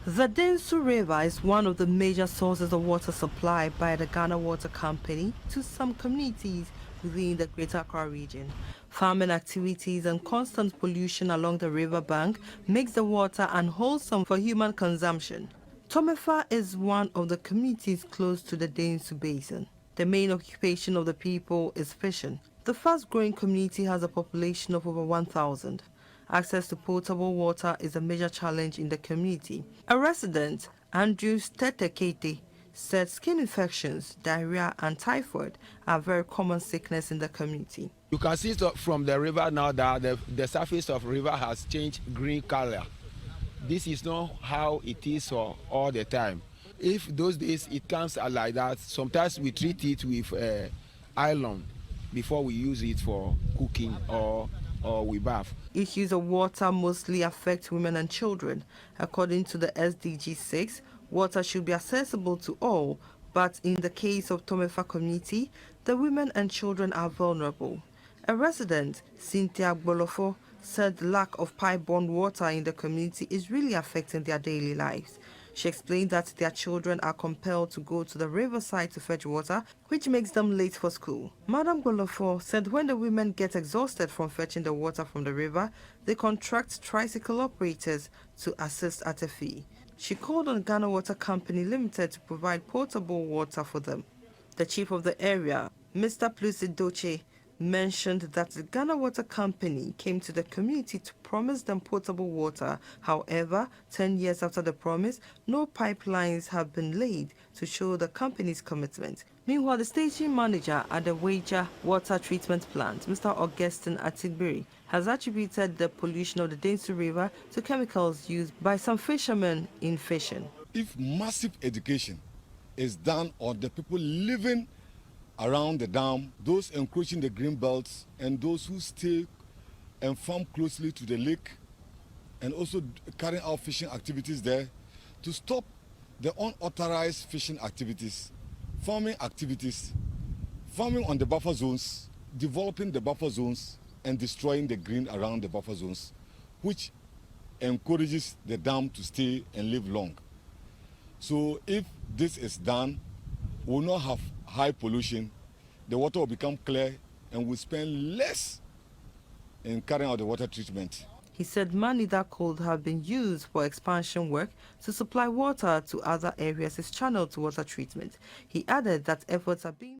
The Densu River is one of the major sources of water supply by the Ghana Water Company to some communities within the Greater Accra region. Farming activities and constant pollution along the riverbank makes the water unwholesome for human consumption. Tomefa is one of the communities close to the Densu Basin. The main occupation of the people is fishing. The fast-growing community has a population of over 1,000. Access to potable water is a major challenge in the community. A resident, Andrew Stetekete, said skin infections, diarrhea and typhoid are very common sickness in the community. You can see from the river now that the surface of the river has changed green color. This is not how it is for all the time. If those days it comes out like that, sometimes we treat it with iron before we use it for cooking or we bath. Issues of water mostly affect women and children. According to the SDG 6, water should be accessible to all, but in the case of Tomefa community, the women and children are vulnerable. A resident, Cynthia Bolofo, said the lack of pipe-borne water in the community is really affecting their daily lives. She explained that their children are compelled to go to the riverside to fetch water, which makes them late for school. Madam Golofo said when the women get exhausted from fetching the water from the river, they contract tricycle operators to assist at a fee. She called on Ghana Water Company Limited to provide potable water for them. The chief of the area, Mr. Plusi Doche, mentioned that the Ghana Water Company came to the community to promise them potable water. However, 10 years after the promise, no pipelines have been laid to show the company's commitment. Meanwhile, the station manager at the Wager Water Treatment Plant, Mr. Augustine Atigbiri, has attributed the pollution of the Densu River to chemicals used by some fishermen in fishing. If massive education is done on the people living around the dam, those encroaching the green belts, and those who stay and farm closely to the lake, and also carrying out fishing activities there, to stop the unauthorized fishing activities, farming on the buffer zones, developing the buffer zones, and destroying the green around the buffer zones, which encourages the dam to stay and live long. So if this is done, we will not have high pollution, the water will become clear, and we'll spend less in carrying out the water treatment. He said money that could have been used for expansion work to supply water to other areas is channeled to water treatment. He added that efforts are being